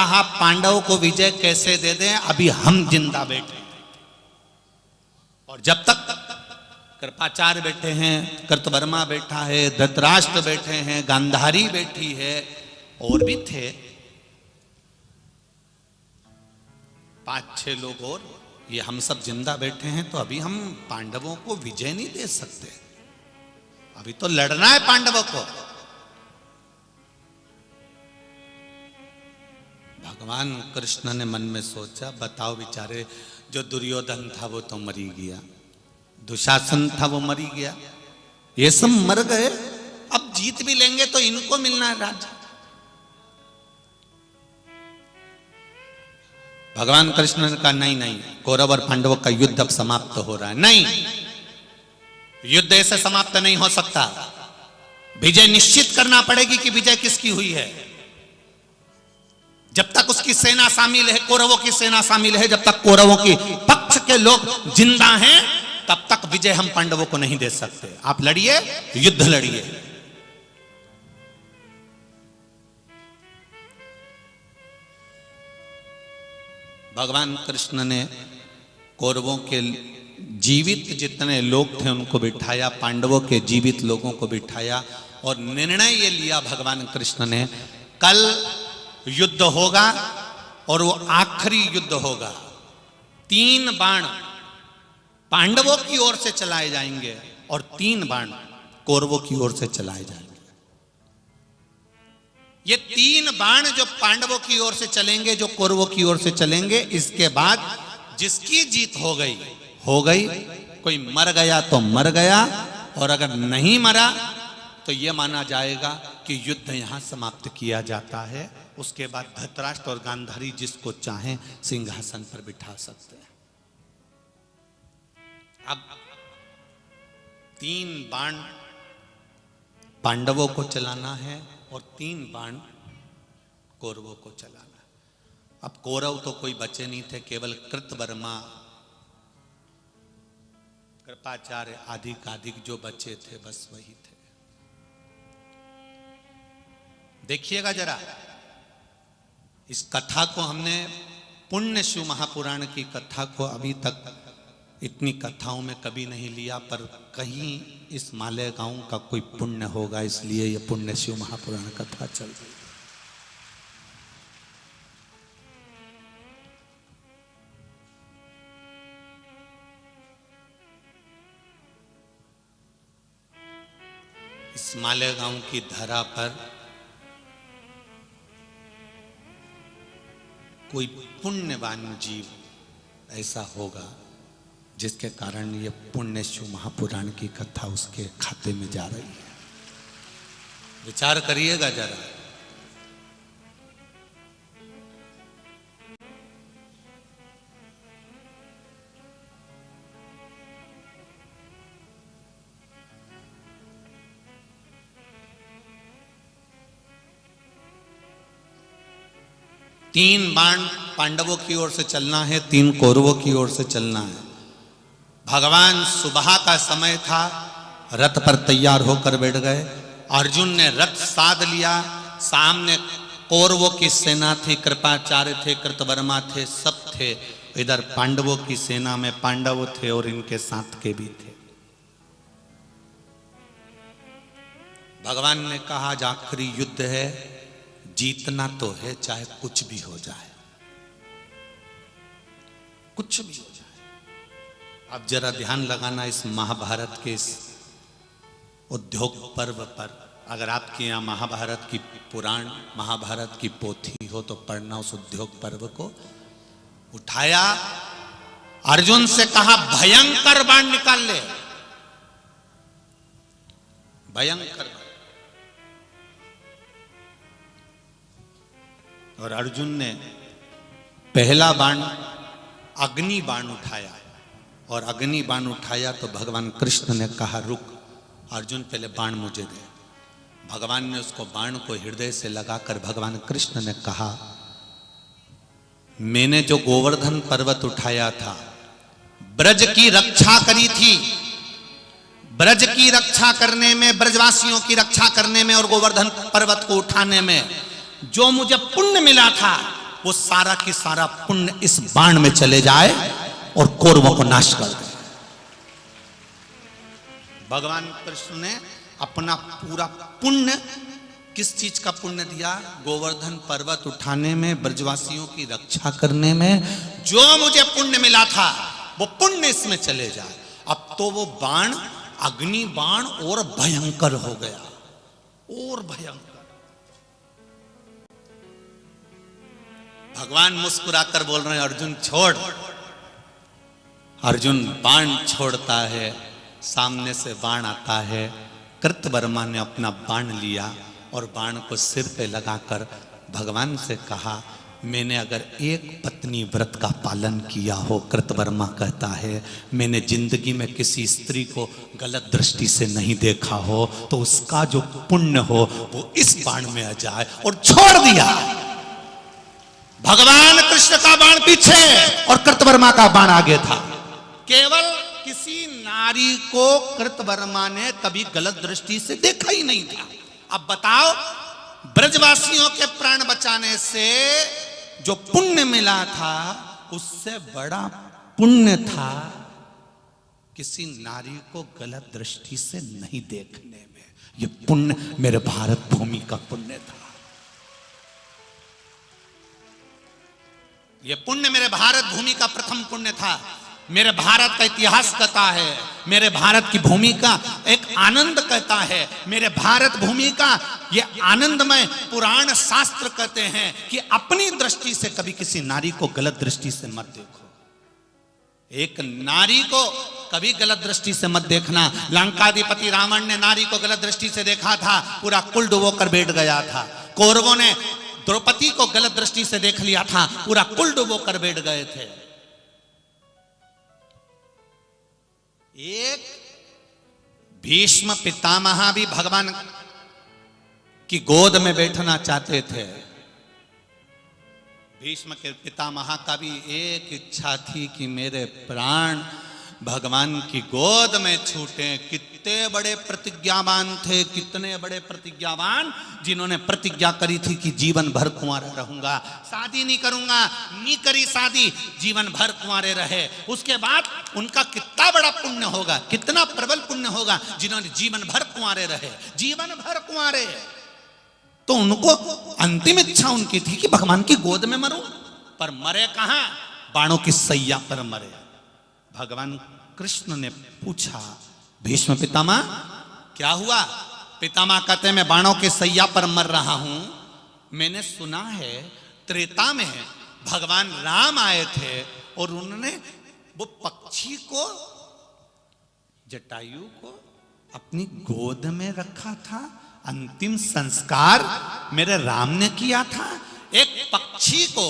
कहा पांडवों को विजय कैसे दे दें, अभी हम जिंदा बैठे। और जब तक कृपाचार्य बैठे हैं, कृतवर्मा बैठा है, धृतराष्ट्र बैठे हैं, गांधारी बैठी है, और भी थे 5-6 लोग और, ये हम सब जिंदा बैठे हैं, तो अभी हम पांडवों को विजय नहीं दे सकते, अभी तो लड़ना है पांडवों को। भगवान कृष्ण ने मन में सोचा, बताओ बेचारे, जो दुर्योधन था वो तो मरी गया, दुशासन था वो मरी गया, ये सब मर गए, अब जीत भी लेंगे तो इनको मिलना है राज्य। भगवान कृष्ण ने कहा नहीं नहीं, कौरव और पांडवों का युद्ध अब समाप्त हो रहा है। नहीं, युद्ध ऐसे समाप्त नहीं हो सकता, विजय निश्चित करना पड़ेगी कि विजय किसकी हुई है। जब तक उसकी सेना शामिल है, कौरवों की सेना शामिल है, जब तक कौरवों की पक्ष के लोग जिंदा हैं, तब तक विजय हम पांडवों को नहीं दे सकते। आप लड़िए, युद्ध लड़िए। भगवान कृष्ण ने कौरवों के जीवित जितने लोग थे उनको बिठाया, पांडवों के जीवित लोगों को बिठाया, और निर्णय ये लिया भगवान कृष्ण ने, कल युद्ध होगा और वो आखिरी युद्ध होगा। 3 बाण पांडवों की ओर से चलाए जाएंगे और 3 बाण कौरवों की ओर से चलाए जाएंगे। ये 3 बाण जो पांडवों की ओर से चलेंगे, जो कौरवों की ओर से चलेंगे, इसके बाद जिसकी जीत हो गई हो गई, कोई मर गया तो मर गया, और अगर नहीं मरा तो यह माना जाएगा कि युद्ध यहां समाप्त किया जाता है। उसके बाद धृतराष्ट्र और गांधारी जिसको चाहें सिंहासन पर बिठा सकते हैं। अब 3 बाण पांडवों को चलाना है और 3 बाण कौरवों को चलाना। अब कौरव तो कोई बचे नहीं थे, केवल कृतवर्मा, कृपाचार्य आदि जो बचे थे बस वही थे। देखिएगा जरा, इस कथा को हमने पुण्य शिव महापुराण की कथा को अभी तक इतनी कथाओं में कभी नहीं लिया, पर कहीं इस मालेगांव का कोई पुण्य होगा, इसलिए ये पुण्य शिव महापुराण कथा चल रही है। इस मालेगांव की धरा पर कोई पुण्यवान जीव ऐसा होगा जिसके कारण ये पुण्य शिव महापुराण की कथा उसके खाते में जा रही है। विचार करिएगा जरा। तीन बाण पांडवों की ओर से चलना है, 3 कौरवों की ओर से चलना है। भगवान सुबह का समय था, रथ पर तैयार होकर बैठ गए। अर्जुन ने रथ साध लिया, सामने कौरवों की सेना थी, कृपाचार्य थे, कृतवर्मा थे, सब थे। इधर पांडवों की सेना में पांडव थे और इनके साथ के भी थे। भगवान ने कहा आज आखिरी युद्ध है, जीतना तो है चाहे कुछ भी हो जाए, कुछ भी हो जाए। अब जरा ध्यान लगाना इस महाभारत के इस उद्योग पर्व पर। अगर आपके यहाँ महाभारत की पुराण, महाभारत की पोथी हो तो पढ़ना उस उद्योग पर्व को। उठाया, अर्जुन से कहा भयंकर बाण निकाल ले, भयंकर बाण। और अर्जुन ने पहला बाण अग्नि बाण उठाया, और अग्नि बाण उठाया तो भगवान कृष्ण ने कहा रुक अर्जुन, पहले बाण मुझे दे। भगवान ने उसको बाण को हृदय से लगाकर भगवान कृष्ण ने कहा मैंने जो गोवर्धन पर्वत उठाया था, ब्रज की रक्षा करी थी, ब्रज की रक्षा करने में, ब्रजवासियों की रक्षा करने में और गोवर्धन पर्वत को उठाने में जो मुझे पुण्य मिला था, वो सारा की सारा पुण्य इस बाण में चले जाए और कौरवों को नाश कर दे। भगवान कृष्ण ने अपना पूरा पुण्य, किस चीज का पुण्य दिया? गोवर्धन पर्वत उठाने में, ब्रजवासियों की रक्षा करने में। जो मुझे पुण्य मिला था वो पुण्य इसमें चले जाए। अब तो वो बाण, अग्नि बाण और भयंकर हो गया, और भयंकर। भगवान मुस्कुराकर बोल रहे हैं, अर्जुन छोड़। अर्जुन बाण छोड़ता है, सामने से बाण आता है। कृतवर्मा ने अपना बाण लिया और बाण को सिर पे लगाकर भगवान से कहा, मैंने अगर एक पत्नी व्रत का पालन किया हो, कृतवर्मा कहता है, मैंने जिंदगी में किसी स्त्री को गलत दृष्टि से नहीं देखा हो, तो उसका जो पुण्य हो वो इस बाण में आ जाए। और छोड़ दिया। भगवान कृष्ण का बाण पीछे और कृतवर्मा का बाण आगे था। केवल किसी नारी को कृतवर्मा ने कभी गलत दृष्टि से देखा ही नहीं था। अब बताओ, ब्रजवासियों के प्राण बचाने से जो पुण्य मिला था, उससे बड़ा पुण्य था किसी नारी को गलत दृष्टि से नहीं देखने में। यह पुण्य मेरे भारत भूमि का पुण्य था। यह पुण्य मेरे भारत भूमि का प्रथम पुण्य था। मेरे भारत का इतिहास कहता है, मेरे भारत की भूमि का एक आनंद कहता है, मेरे भारत भूमि का ये आनंदमय पुराण शास्त्र कहते हैं कि अपनी दृष्टि से कभी किसी नारी को गलत दृष्टि से मत देखो। एक नारी को कभी गलत दृष्टि से मत देखना। लंकाधिपति रावण ने नारी को गलत दृष्टि से देखा था, पूरा कुल डुबोकर बैठ गया था। कौरवों ने द्रौपदी को गलत दृष्टि से देख लिया था, पूरा कुल डुबोकर बैठ गए थे। एक भीष्म पितामह भी भगवान की गोद में बैठना चाहते थे। भीष्म के पितामह का भी एक इच्छा थी कि मेरे प्राण भगवान की गोद में छूटे। कितने बड़े प्रतिज्ञावान थे, कितने बड़े प्रतिज्ञावान, जिन्होंने प्रतिज्ञा करी थी कि जीवन भर कुंवारा रहूंगा, शादी नहीं करूंगा, नहीं करी शादी, जीवन भर कुंवारे रहे। उसके बाद उनका कितना बड़ा पुण्य होगा, कितना प्रबल पुण्य होगा, जिन्होंने जीवन भर कुंवारे रहे, जीवन भर कुंवारे। तो उनको अंतिम इच्छा उनकी थी कि भगवान की गोद में मरूं, पर मरे कहां? बाणों की सैया पर मरे। भगवान कृष्ण ने पूछा, भीष्म पितामह क्या हुआ? पितामह कहते, मैं बाणों के सैया पर मर रहा हूं। मैंने सुना है त्रेता में भगवान राम आए थे और उन्होंने वो पक्षी को, जटायु को अपनी गोद में रखा था। अंतिम संस्कार मेरे राम ने किया था। एक पक्षी को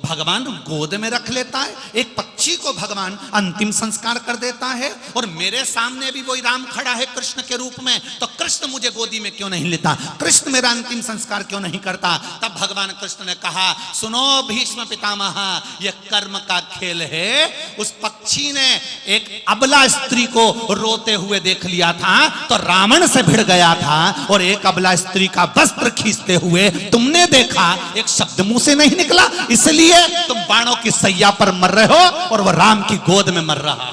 भगवान गोद में रख लेता है, एक पक्षी को भगवान अंतिम संस्कार कर देता है, और मेरे सामने भी वही राम खड़ा है कृष्ण के रूप में। तो कृष्ण मुझे गोदी में क्यों नहीं लेता? कृष्ण मेरा अंतिम संस्कार क्यों नहीं करता? तब भगवान कृष्ण ने कहा, सुनो भीष्म पितामह, यह कर्म का खेल है। उस पक्षी ने एक अबला स्त्री को रोते हुए देख लिया था तो रावण से भिड़ गया था, और एक अबला स्त्री का वस्त्र खींचते हुए तुमने देखा, एक शब्द मुंह से नहीं निकला, इसलिए तुम बाणों की सैया पर मर रहे हो और वह राम की गोद में मर रहा है।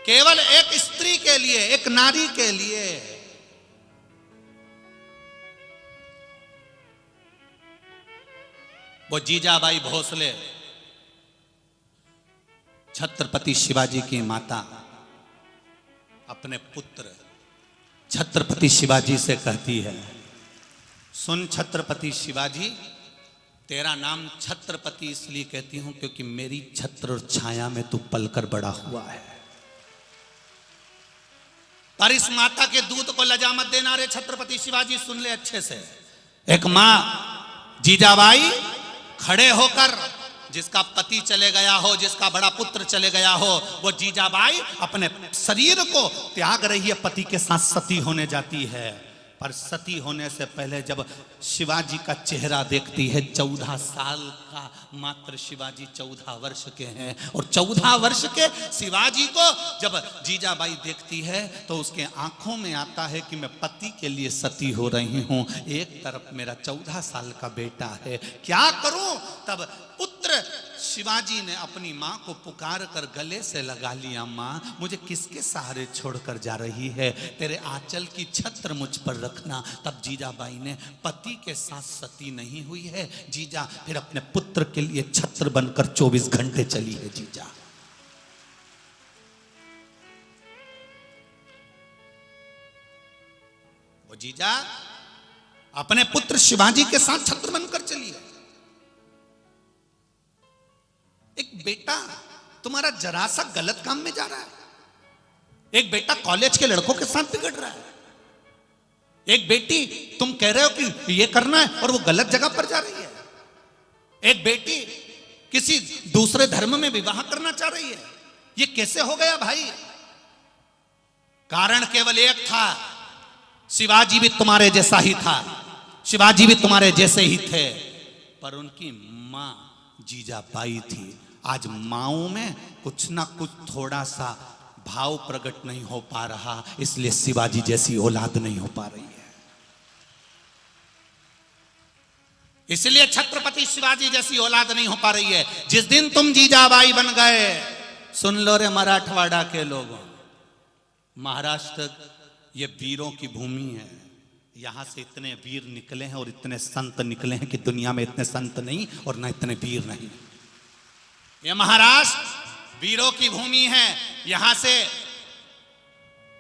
केवल एक स्त्री के लिए, एक नारी के लिए। वो जीजाबाई भोसले, छत्रपति शिवाजी की माता, अपने पुत्र छत्रपति शिवाजी से कहती है, सुन छत्रपति शिवाजी, तेरा नाम छत्रपति इसलिए कहती हूं क्योंकि मेरी छत्र और छाया में तू पलकर बड़ा हुआ है। पर इस माता के दूध को लजा मत देना रे छत्रपति शिवाजी, सुन ले अच्छे से। एक मां जीजाबाई खड़े होकर, जिसका पति चले गया हो, जिसका बड़ा पुत्र चले गया हो, वो जीजाबाई अपने शरीर को त्याग रही है, पति के साथ सती होने जाती है। पर सती होने से पहले जब शिवाजी का चेहरा देखती है, 14 साल का मात्र शिवाजी 14 वर्ष के हैं, और 14 वर्ष के शिवाजी को जब जीजाबाई देखती है तो उसके आंखों में आता है कि मैं पति के लिए सती हो रही हूं, एक तरफ मेरा 14 साल का बेटा है, क्या करूं। तब पुत्र शिवाजी ने अपनी मां को पुकार कर गले से लगा लिया, मां मुझे किसके सहारे छोड़कर जा रही है, तेरे आंचल की छत्र मुझ पर रखना। तब जीजाबाई ने, पति के साथ सती नहीं हुई है जीजा, फिर अपने पुत्र के लिए छत्र बनकर 24 घंटे चली है जीजा। वो जीजा अपने पुत्र शिवाजी के साथ छत्र बनकर चली है। एक बेटा तुम्हारा जरा सा गलत काम में जा रहा है, एक बेटा कॉलेज के लड़कों के साथ बिगड़ रहा है, एक बेटी तुम कह रहे हो कि ये करना है और वो गलत जगह पर जा रही है, एक बेटी किसी दूसरे धर्म में विवाह करना चाह रही है। ये कैसे हो गया भाई? कारण केवल एक था, शिवाजी भी तुम्हारे जैसा ही था, शिवाजी भी तुम्हारे जैसे ही थे, पर उनकी मां जीजाबाई थी। आज माओं में कुछ ना कुछ थोड़ा सा भाव प्रकट नहीं हो पा रहा, इसलिए शिवाजी जैसी औलाद नहीं हो पा रही है। इसलिए छत्रपति शिवाजी जैसी औलाद नहीं हो पा रही है। जिस दिन तुम जीजाबाई बन गए, सुन लो रे मराठवाड़ा के लोगों, महाराष्ट्र ये वीरों की भूमि है, यहां से इतने वीर निकले हैं और इतने संत निकले हैं कि दुनिया में इतने संत नहीं और ना इतने वीर नहीं। ये महाराष्ट्र वीरों की भूमि है, यहां से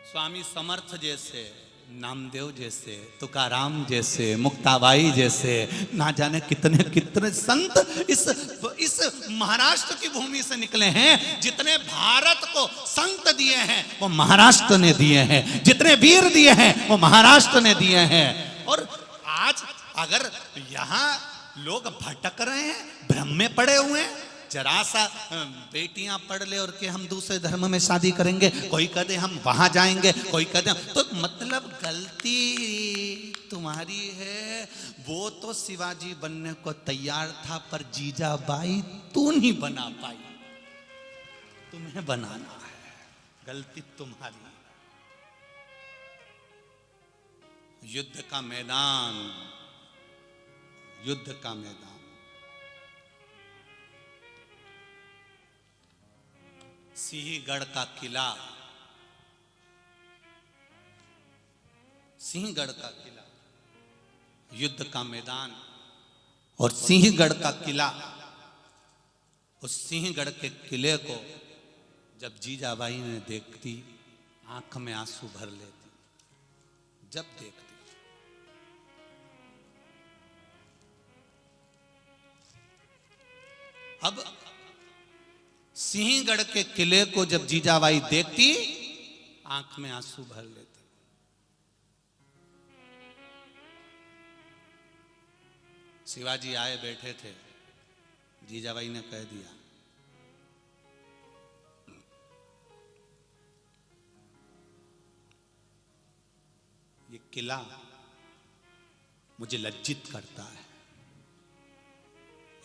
स्वामी समर्थ जैसे, नामदेव जैसे, तुकाराम जैसे, मुक्ताबाई जैसे, ना जाने कितने कितने संत इस महाराष्ट्र की भूमि से निकले हैं। जितने भारत को संत दिए हैं वो महाराष्ट्र ने दिए हैं, जितने वीर दिए हैं वो महाराष्ट्र ने दिए हैं। और आज अगर यहां लोग भटक रहे हैं, भ्रम में पड़े हुए हैं, जरा सा बेटियां पढ़ ले और के हम दूसरे धर्म में शादी करेंगे, कोई कहते हम वहां जाएंगे, कोई कहते तो मतलब गलती तुम्हारी है। वो तो शिवाजी बनने को तैयार था, पर जीजाबाई तू नहीं बना पाई, तुम्हें बनाना है, गलती तुम्हारी। युद्ध का मैदान, युद्ध का मैदान, सिंहगढ़ का किला, सिंहगढ़ का किला युद्ध का मैदान। और सिंहगढ़ का किला, उस सिंहगढ़ के किले को जब जीजाबाई ने देखती, आंख में आंसू भर लेती जब देखती। अब सिंहगढ़ के किले को जब जीजाबाई देखती, आंख में आंसू भर लेती। शिवाजी आए बैठे थे, जीजाबाई ने कह दिया, ये किला मुझे लज्जित करता है।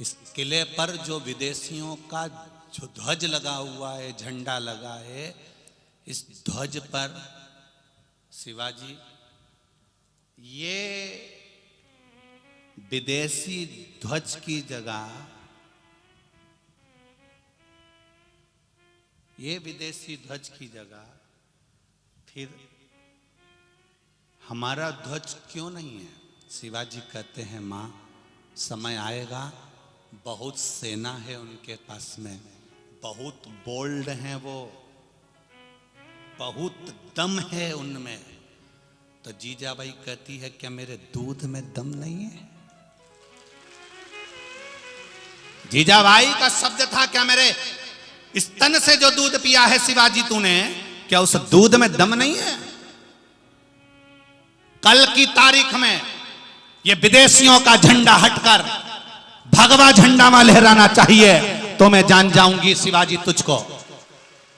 इस किले पर जो विदेशियों का जो ध्वज लगा हुआ है, झंडा लगा है, इस ध्वज पर शिवाजी, ये विदेशी ध्वज की जगह, ये विदेशी ध्वज की जगह फिर हमारा ध्वज क्यों नहीं है? शिवाजी कहते हैं, मां समय आएगा, बहुत सेना है उनके पास में, बहुत बोल्ड हैं वो, बहुत दम है उनमें। तो जीजाबाई कहती है, क्या मेरे दूध में दम नहीं है? जीजाबाई का शब्द था, क्या मेरे स्तन से जो दूध पिया है शिवाजी तूने, क्या उस दूध में दम नहीं है? कल की तारीख में ये विदेशियों का झंडा हटकर भगवा झंडा में लहराना चाहिए, तो मैं जान जाऊंगी शिवाजी तुझको।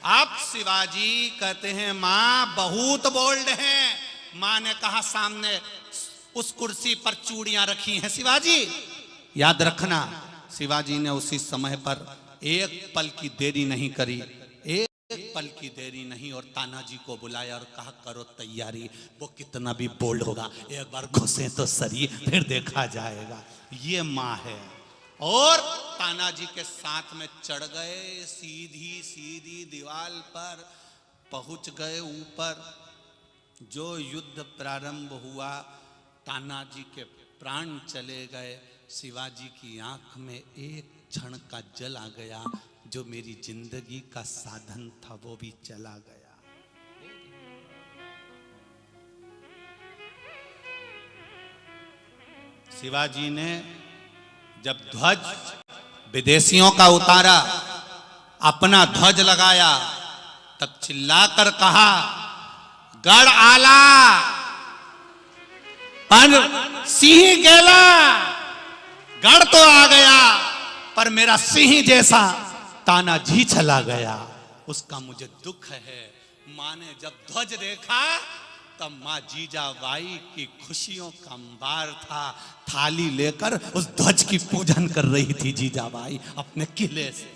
आप शिवाजी कहते हैं, मां बहुत बोल्ड हैं, मां ने कहा सामने उस कुर्सी पर चूड़ियां रखी हैं शिवाजी, याद रखना। शिवाजी ने उसी समय पर एक पल की देरी नहीं करी, एक पल की देरी नहीं, और तानाजी को बुलाया और कहा करो तैयारी, वो कितना भी बोल्ड होगा एक बार घुसे तो सही, फिर देखा जाएगा। ये माँ है। और तानाजी के साथ में चढ़ गए, सीधी सीधी दीवार पर पहुंच गए ऊपर। जो युद्ध प्रारंभ हुआ, तानाजी के प्राण चले गए। शिवाजी की आंख में एक क्षण का जल आ गया, जो मेरी जिंदगी का साधन था वो भी चला गया। शिवाजी ने जब ध्वज विदेशियों का उतारा, अपना ध्वज लगाया, तब चिल्लाकर कहा गढ़ आला पर सिंह गेला। गढ़ तो आ गया पर मेरा सिंह जैसा तानाजी चला गया, उसका मुझे दुख है। मां ने जब ध्वज देखा तब मां जीजाबाई की खुशियों का अंबार था। थाली लेकर उस ध्वज की पूजन कर रही थी जीजाबाई अपने किले से।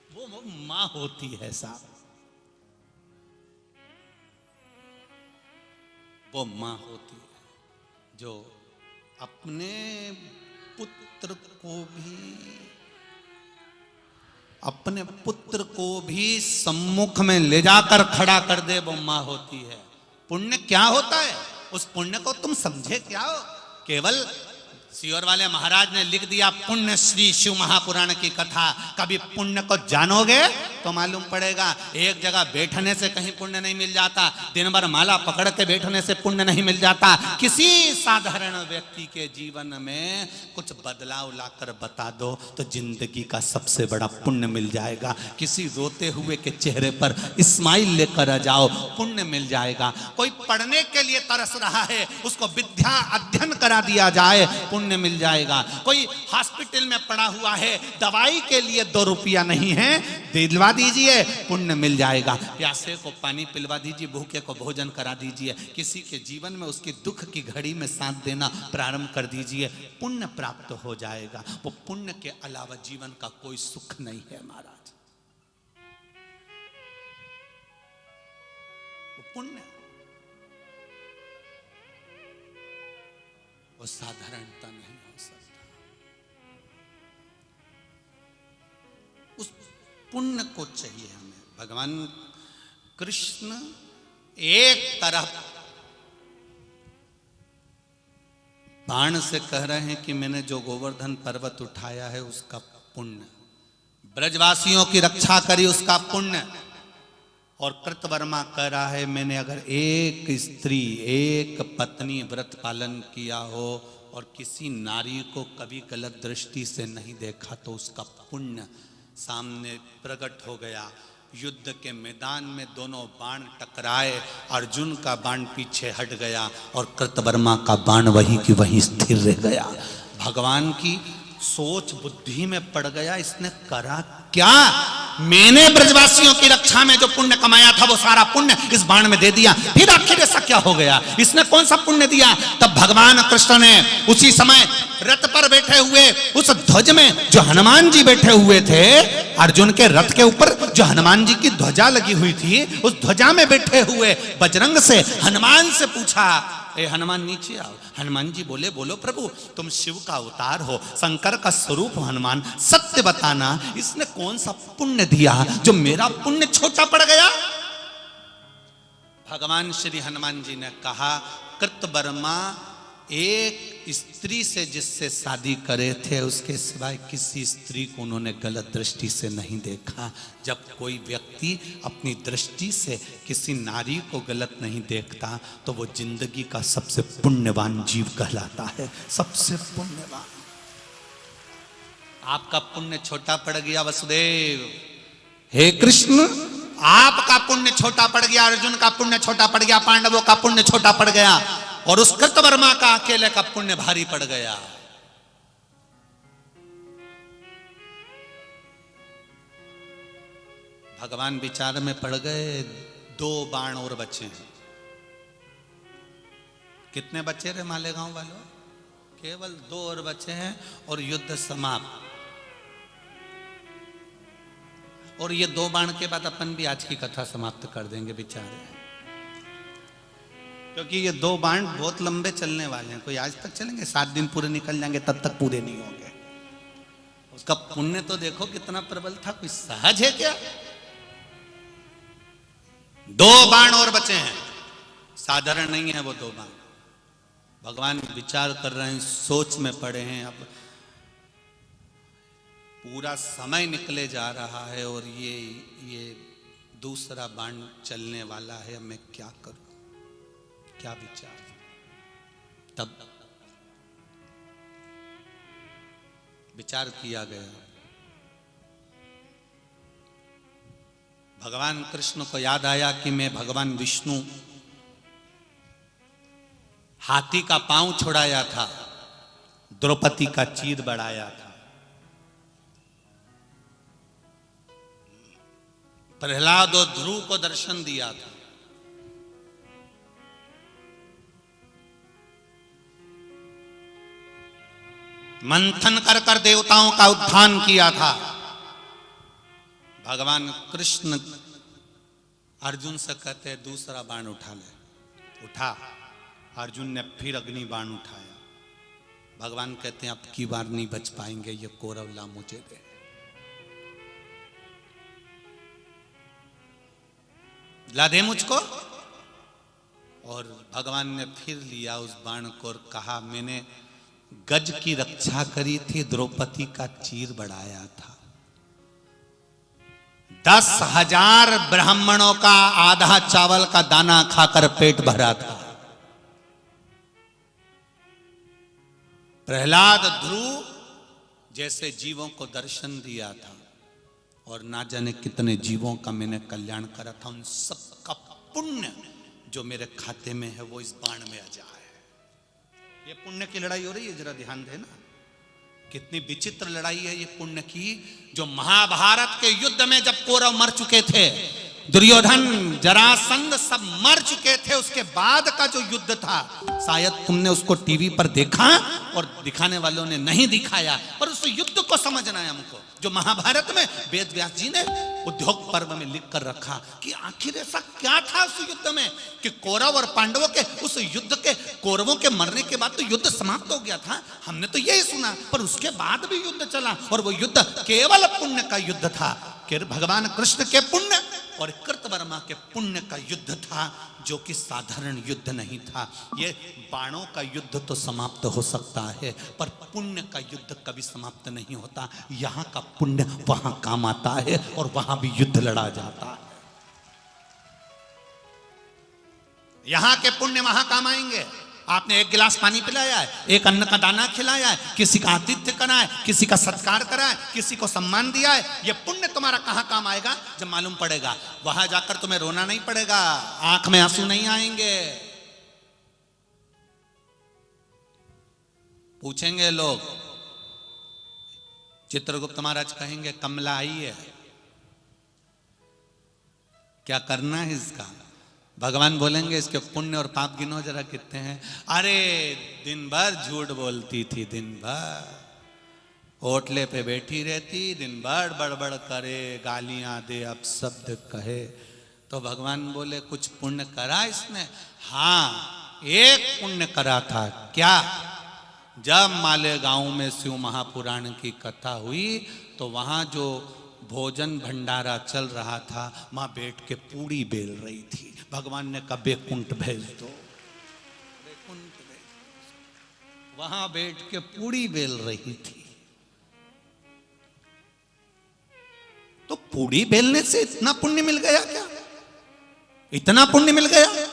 वो मां होती है साहब, वो मां होती है जो अपने पुत्र को भी सम्मुख में ले जाकर खड़ा कर दे, वो मां होती है। पुण्य क्या होता है, उस पुण्य को तुम समझे क्या हो? केवल सियोर वाले महाराज ने लिख दिया पुण्य श्री शिव महापुराण की कथा। कभी पुण्य को जानोगे तो मालूम पड़ेगा। एक जगह बैठने से कहीं पुण्य नहीं मिल जाता, दिन भर माला पकड़ के बैठने से पुण्य नहीं मिल जाता। किसी साधारण व्यक्ति के जीवन में कुछ बदलाव लाकर बता दो तो जिंदगी का सबसे बड़ा पुण्य मिल जाएगा। किसी रोते हुए के चेहरे पर स्माइल लेकर आ जाओ, पुण्य मिल जाएगा। कोई पढ़ने के लिए तरस रहा है, उसको विद्या अध्ययन करा दिया जाए, पुण्य मिल जाएगा। कोई हॉस्पिटल में पड़ा हुआ है, दवाई के लिए 2 रुपया नहीं है, दिलवा दीजिए, पुण्य मिल जाएगा। प्यासे को पानी पिलवा दीजिए, भूखे को भोजन करा दीजिए। किसी के जीवन में उसकी दुख की घड़ी में साथ देना प्रारंभ कर दीजिए, पुण्य प्राप्त हो जाएगा। वो पुण्य के अलावा जीवन का कोई सुख नहीं है महाराज। वो पुण्य, वो साधारणता नहीं हो सकता। उस पुण्य को चाहिए हमें। भगवान कृष्ण एक तरफ बाण से कह रहे हैं कि मैंने जो गोवर्धन पर्वत उठाया है उसका पुण्य, ब्रजवासियों की रक्षा करी उसका पुण्य, और कृतवर्मा कह रहा है मैंने अगर एक स्त्री, एक पत्नी व्रत पालन किया हो और किसी नारी को कभी गलत दृष्टि से नहीं देखा तो उसका पुण्य सामने प्रकट हो गया। युद्ध के मैदान में दोनों बाण टकराए, अर्जुन का बाण पीछे हट गया और कृतवर्मा का बाण वहीं की वहीं स्थिर रह गया। भगवान की सोच बुद्धि में पड़ गया, इसने करा क्या? मैंने ब्रजवासियों की रक्षा में जो पुण्य कमाया था वो सारा पुण्य इस बाण में दे दिया, फिर आखिर ऐसा क्या हो गया? इसने कौन सा पुण्य दिया? तब भगवान कृष्ण ने उसी समय रथ पर बैठे हुए उस ध्वज में जो हनुमान जी बैठे हुए थे, अर्जुन के रथ के ऊपर जो हनुमान जी की ध्वजा लगी हुई थी, उस ध्वजा में बैठे हुए बजरंग से हनुमान से पूछा, ए हनुमान नीचे आओ। हनुमान जी बोले, बोलो प्रभु, तुम शिव का अवतार हो, शंकर का स्वरूप हो हनुमान, सत्य बताना इसने कौन सा पुण्य दिया जो मेरा पुण्य छोटा पड़ गया? भगवान श्री हनुमान जी ने कहा, कृतवर्मा एक स्त्री से जिससे शादी करे थे उसके सिवाय किसी स्त्री को उन्होंने गलत दृष्टि से नहीं देखा। जब कोई व्यक्ति अपनी दृष्टि से किसी नारी को गलत नहीं देखता तो वो जिंदगी का सबसे पुण्यवान जीव कहलाता है, सबसे पुण्यवान। आपका पुण्य छोटा पड़ गया वसुदेव, हे कृष्ण आपका पुण्य छोटा पड़ गया, अर्जुन का पुण्य छोटा पड़ गया, पांडवों का पुण्य छोटा पड़ गया, और उस कृतवर्मा का अकेले का पुण्य भारी पड़ गया। भगवान विचार में पड़ गए, 2 बाण और बचे हैं। कितने बच्चे रहे मालेगांव वालों? केवल 2 और बचे हैं और युद्ध समाप्त। और ये 2 बाण के बाद अपन भी आज की कथा समाप्त कर देंगे बेचारे, क्योंकि ये 2 बाण बहुत लंबे चलने वाले हैं। कोई आज तक चलेंगे? 7 दिन पूरे निकल जाएंगे, तब तक पूरे नहीं होंगे। उसका पुण्य तो देखो कितना प्रबल था, कोई सहज है क्या? 2 बाण और बचे हैं, साधारण नहीं है वो 2 बाण। भगवान विचार कर रहे हैं, सोच में पड़े हैं। अब पूरा समय निकले जा रहा है और ये दूसरा बाण चलने वाला है। अब मैं क्या करूं, क्या विचार? तब विचार किया गया। भगवान कृष्ण को याद आया कि मैं भगवान विष्णु हाथी का पांव छुड़ाया था, द्रौपदी का चीर बढ़ाया था, प्रहलाद और ध्रुव को दर्शन दिया था। मंथन कर कर देवताओं का उत्थान किया था। भगवान कृष्ण अर्जुन से कहते हैं दूसरा बाण उठा ले। उठा, अर्जुन ने फिर अग्नि बाण उठाया। भगवान कहते हैं अब की बार नहीं बच पाएंगे, ये कौरव ला मुझे दे। ला दे मुझको। और भगवान ने फिर लिया उस बाण को और कहा मैंने गज की रक्षा करी थी, द्रौपदी का चीर बढ़ाया था। 10,000 ब्राह्मणों का आधा चावल का दाना खाकर पेट भरा था। प्रहलाद, ध्रुव जैसे जीवों को दर्शन दिया था और ना जाने कितने जीवों का मैंने कल्याण करा था। उन सबका पुण्य जो मेरे खाते में है वो इस बाण में आ जाए। ये पुण्य की लड़ाई हो रही है, जरा ध्यान देना। कितनी विचित्र लड़ाई है ये पुण्य की। जो महाभारत के युद्ध में जब कौरव मर चुके थे, दुर्योधन, जरासंध सब मर चुके थे, उसके बाद का जो युद्ध था, शायद तुमने उसको टीवी पर देखा और दिखाने वालों ने नहीं दिखाया, पर उस युद्ध को समझना है हमको। जो महाभारत में वेद व्यास जी ने उद्योग पर्व में लिख कर रखा कि आखिर ऐसा क्या था उस युद्ध में कि कौरव और पांडवों के उस युद्ध के, कौरवों के मरने के बाद तो युद्ध समाप्त हो गया था, हमने तो यही सुना, पर उसके बाद भी युद्ध चला और वो युद्ध केवल पुण्य का युद्ध था। भगवान कृष्ण के पुण्य और कृतवर्मा के पुण्य का युद्ध था, जो कि साधारण युद्ध नहीं था। ये बाणों का युद्ध तो समाप्त हो सकता है, पर पुण्य का युद्ध कभी समाप्त नहीं होता। यहाँ का पुण्य वहां काम आता है और वहां भी युद्ध लड़ा जाता है। यहाँ के पुण्य वहां काम आएंगे। आपने 1 गिलास पानी पिलाया है, 1 अन्न का दाना खिलाया है, किसी का आतिथ्य करा है, किसी का सत्कार करा है, किसी को सम्मान दिया है, ये पुण्य तुम्हारा कहां काम आएगा? जब मालूम पड़ेगा। वहां जाकर तुम्हें रोना नहीं पड़ेगा, आंख में आंसू नहीं आएंगे। पूछेंगे लोग, चित्रगुप्त महाराज कहेंगे कमला आई है, क्या करना है इसका? भगवान बोलेंगे इसके पुण्य और पाप गिनो जरा कितने हैं। अरे दिन भर झूठ बोलती थी, दिन भर होटले पे बैठी रहती, दिन भर बड़बड़ करे, गालियां दे, अपशब्द कहे। तो भगवान बोले कुछ पुण्य करा इसने? हाँ, एक पुण्य करा था। क्या? जब मालेगांव में शिव महापुराण की कथा हुई तो वहां जो भोजन भंडारा चल रहा था, मां बैठ के पूड़ी बेल रही थी। भगवान ने कहा बैकुंठ भेज दो, बैकुंठ भेज। वहां बैठ के पूड़ी बेल रही थी। तो पूड़ी बेलने से इतना पुण्य मिल गया क्या? इतना पुण्य मिल गया?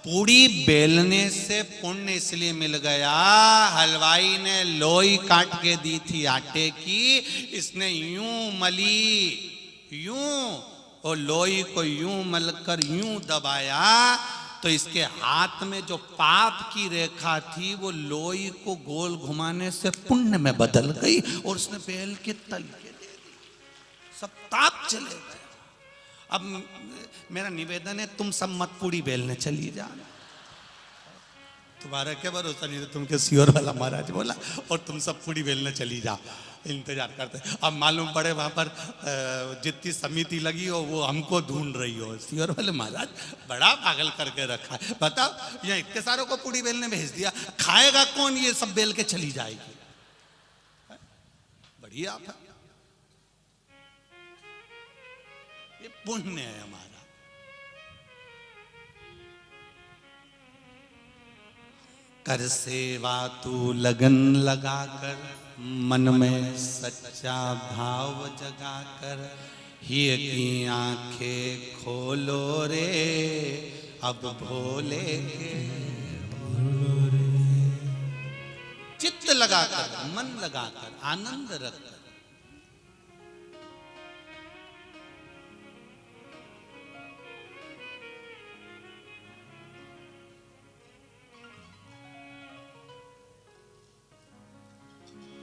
पूड़ी बेलने से पुण्य इसलिए मिल गया, हलवाई ने लोई काट के दी थी आटे की, इसने यूं मली, यूं, और लोई को यूं मलकर यूं दबाया तो इसके हाथ में जो पाप की रेखा थी वो लोई को गोल घुमाने से पुण्य में बदल गई और उसने बेल के तल के दे दी, सब ताप चले गए। अब मेरा निवेदन है तुम सब मत पूड़ी बेलने चलिए जाना, तुम्हारा क्या भरोसा नहीं था, तुम के सियोर वाला महाराज बोला और तुम सब पूरी बेलने चली जाओ, इंतजार करते। अब मालूम पड़े वहां पर जितनी समिति लगी हो वो हमको ढूंढ रही हो। सियोर वाले महाराज बड़ा पागल करके रखा है, बताओ यहाँ इतने सारों को पूरी बेलने भेज दिया, खाएगा कौन, ये सब बेल के चली जाएगी। बढ़िया था, ये पुण्य है हमारा। कर सेवा तू लगन लगाकर, मन में सच्चा भाव जगाकर, ही की आंखें खोलो रे, अब भोले के भोलो रे। चित्त लगाकर, मन लगाकर, आनंद रखकर।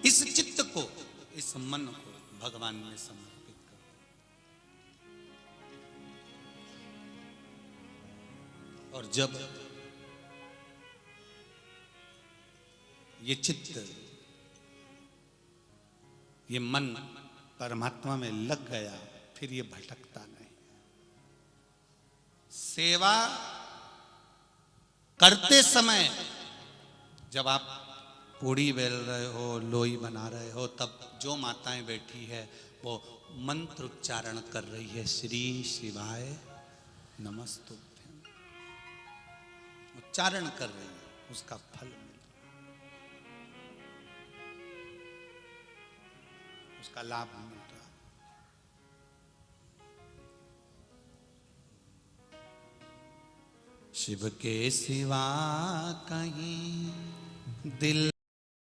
इस चित्त को, इस मन को भगवान में समर्पित करो। और जब ये चित्त, ये मन परमात्मा में लग गया, फिर ये भटकता नहीं। सेवा करते समय जब आप पूड़ी बेल रहे हो, लोई बना रहे हो, तब जो माताएं बैठी है वो मंत्र उच्चारण कर रही है, श्री शिवाय नमस्तुभ्यं, उच्चारण कर रही है, उसका फल मिल रहा, उसका लाभ मिल रहा। शिव के सिवा कहीं दिल